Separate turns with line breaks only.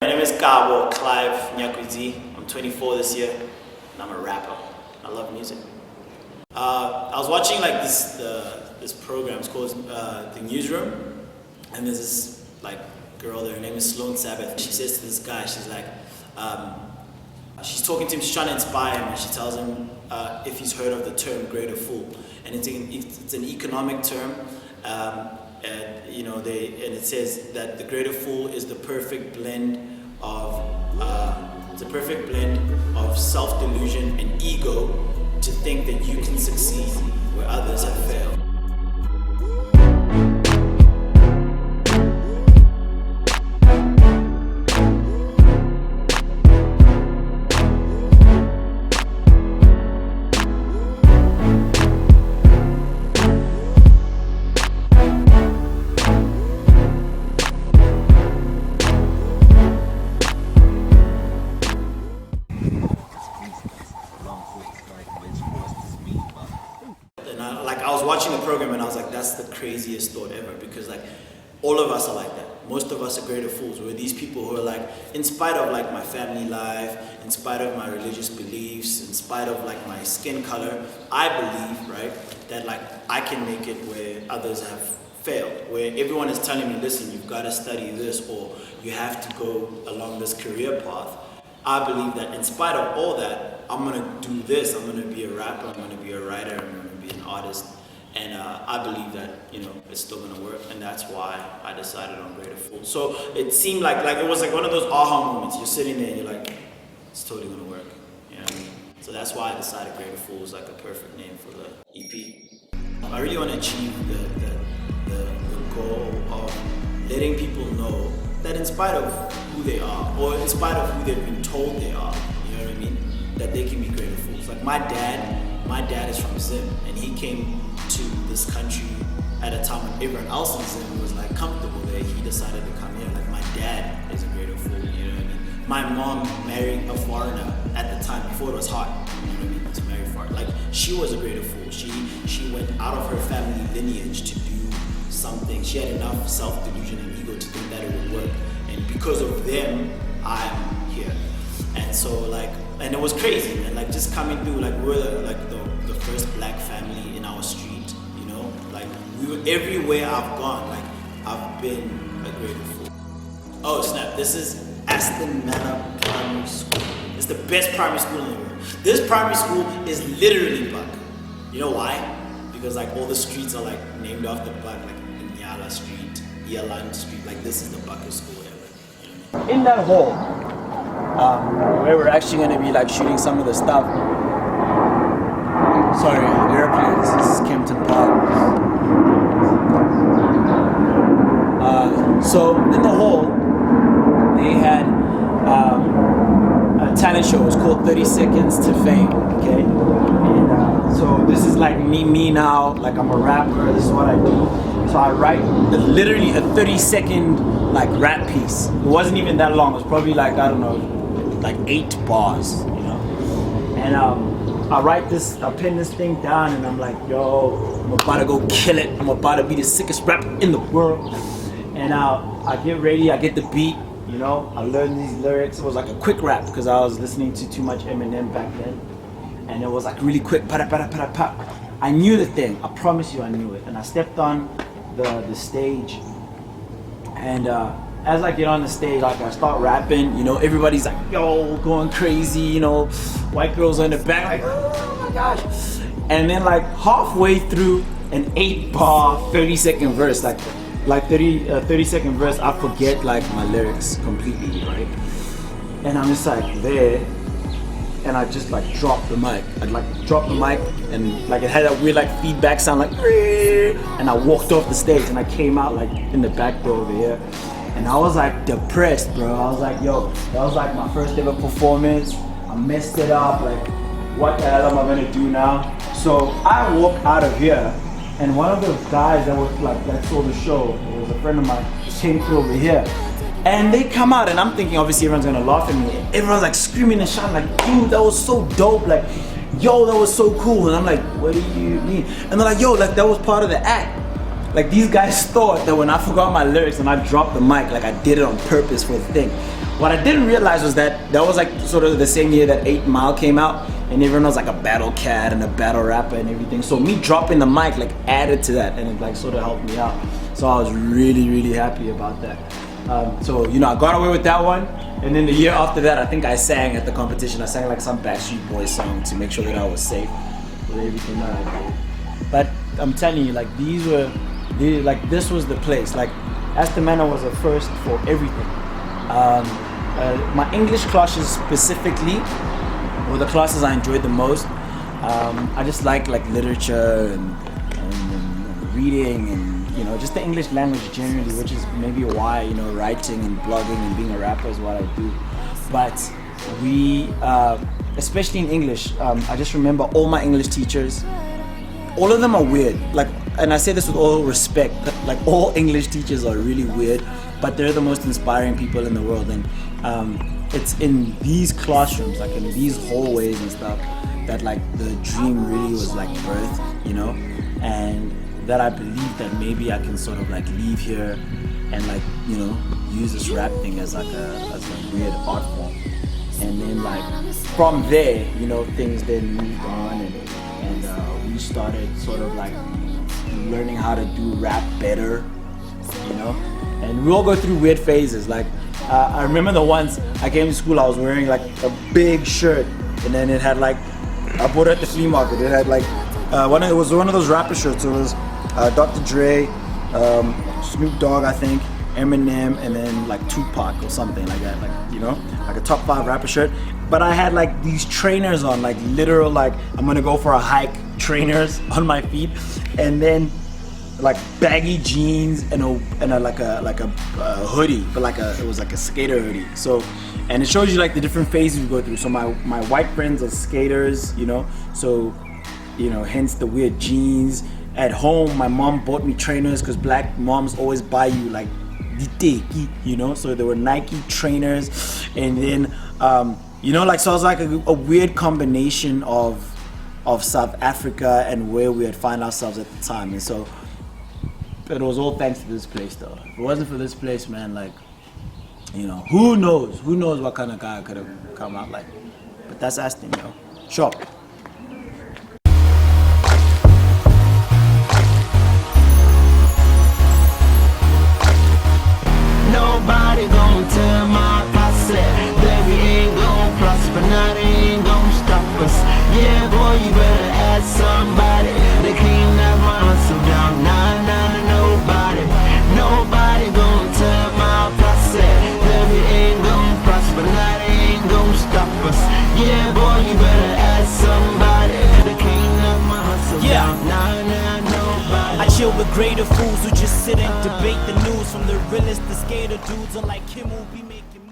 My name is Gabo Clive Nyakwizi. I'm 24 this year, and I'm a rapper. I love music. I was watching like this program. It's called The Newsroom, and there's this like girl there. Her name is Sloan Sabbath. She says to this guy, she's like, she's talking to him. She's trying to inspire him, and she tells him if he's heard of the term "greater fool," and it's an economic term. And you know, it says that the greater fool is the perfect blend of self-delusion and ego to think that you can succeed where others have failed. I was watching the program and I was like, that's the craziest thought ever, because like all of us are like that. Most of us are greater fools. We're these people who are like, in spite of like my family life, in spite of my religious beliefs, in spite of like my skin color, I believe, right, that like I can make it where others have failed, where everyone is telling me, listen, you've got to study this or you have to go along this career path. I believe that in spite of all that, I'm going to do this. I'm going to be a rapper, I'm going to be a writer, I'm going to be an artist. And I believe that, you know, it's still going to work. And that's why I decided on Greater Fool. So it seemed like it was like one of those aha moments. You're sitting there and you're like, it's totally going to work. You know what I mean? So that's why I decided Greater Fool was like a perfect name for the EP. I really want to achieve the goal of letting people know that in spite of who they are, or in spite of who they've been told they are, you know what I mean, that they can be greater fools. Like my dad is from Zim, and he came to this country at a time when everyone else in Zim was like comfortable there. He decided to come here. Like my dad is a greater fool, you know what I mean? My mom married a foreigner at the time before it was hot, you know what I mean, to marry foreign. Like she was a greater fool. She went out of her family lineage to do something. She had enough self-delusion and ego to think that it would work, and because of them, I'm here. And so like, and it was crazy, man. Like just coming through, like we're the first black family in our street, you know. Like we were everywhere I've gone. Like I've been a greater fool. Oh snap! This is Aston Manor Primary School. It's the best primary school in the world. This primary school is literally Buck. You know why? Because like all the streets are like named after Buck, like Nyala Street, Yalan Street. Like this is the Buckest school ever. You know what I mean? In that hall, where we're actually going to be like shooting some of the stuff. Sorry, airplanes. This is Kempton Park. So in the hall, they had a talent show. It was called 30 Seconds to Fame. Okay, and so this is like me now. Like I'm a rapper. This is what I do. So I write literally a 30-second like rap piece. It wasn't even that long. It was probably like, I don't know, like 8 bars, you know. And I pin this thing down, and I'm like, yo, I'm about to go kill it. I'm about to be the sickest rapper in the world. And I get ready, I get the beat, you know. I learned these lyrics. It was like a quick rap because I was listening to too much Eminem back then, and it was like really quick. I knew the thing. I promise you, I knew it. And I stepped on the stage, and as I get on the stage, like I start rapping, you know, everybody's like, yo, going crazy, you know, white girls are in the back, like, oh my gosh. And then like halfway through an 8-bar, 30-second verse, like 30-second verse, I forget like my lyrics completely, right? And I'm just like there, and I just like drop the mic. I'd like drop the mic, and like it had that weird like feedback sound, like, and I walked off the stage, and I came out like in the back door over here. And I was like depressed, bro. I was like, yo, that was like my first ever performance. I messed it up. Like, what the hell am I gonna do now? So I walk out of here, and one of the guys that was like that saw the show, it was a friend of mine, came through over here. And they come out, and I'm thinking obviously everyone's gonna laugh at me. Everyone's like screaming and shouting, like, dude, that was so dope. Like, yo, that was so cool. And I'm like, what do you mean? And they're like, yo, like that was part of the act. Like these guys thought that when I forgot my lyrics and I dropped the mic, like I did it on purpose for the thing. what I didn't realize was that was like sort of the same year that 8 Mile came out, and everyone was like a battle cat and a battle rapper and everything. So me dropping the mic like added to that, and it like sort of helped me out. So I was really happy about that. So you know, I got away with that one, and then the year after that, I think I sang at the competition. I sang like some Backstreet Boys song to make sure that I was safe with everything that I did. But I'm telling you, like this was the place. Like Aston Manor was a first for everything. My English classes specifically were the classes I enjoyed the most. I just like literature and reading and, you know, just the English language generally, which is maybe why, you know, writing and blogging and being a rapper is what I do. But we, especially in English, I just remember all my English teachers, all of them are weird. Like, and I say this with all respect, like all English teachers are really weird, but they're the most inspiring people in the world. And it's in these classrooms, like in these hallways and stuff, that like the dream really was like birthed, you know, and that I believe that maybe I can sort of like leave here and like, you know, use this rap thing as like a weird art form. And then like from there, you know, things then moved on, and we started sort of like learning how to do rap better, you know. And we all go through weird phases. Like I remember the once I came to school, I was wearing like a big shirt, and then it had like, I bought it at the flea market. It had like it was one of those rapper shirts. It was Dr. Dre, Snoop Dogg, I think, Eminem, and then like Tupac or something like that. Like, you know, like a top 5 rapper shirt. But I had like these trainers on, like literal, like I'm gonna go for a hike trainers on my feet, and then like baggy jeans and a hoodie, but it was like a skater hoodie. So, and it shows you like the different phases we go through. So my white friends are skaters, you know, so, you know, hence the weird jeans. At home, my mom bought me trainers because black moms always buy you like, you know, so there were Nike trainers, and then you know, like, so it was like a weird combination of South Africa and where we had found ourselves at the time. And so it was all thanks to this place, though. If it wasn't for this place, man, like, you know, who knows what kind of guy I could have come out like. But that's Aston, yo. Sure.
Nobody gon' tell my posse that we ain't gon' prosper, nothing ain't gon' stop us. Yeah, boy, you better ask somebody to clean that muscle down. Nah, nobody gon' tell my posse that we ain't gon' prosper, nothing ain't gon' stop us. Yeah, boy, you better ask somebody to clean that muscle down. Nah, nobody.
I chill with greater fools who just sit and debate the news. From the realest to skater dudes, unlike Kim who be making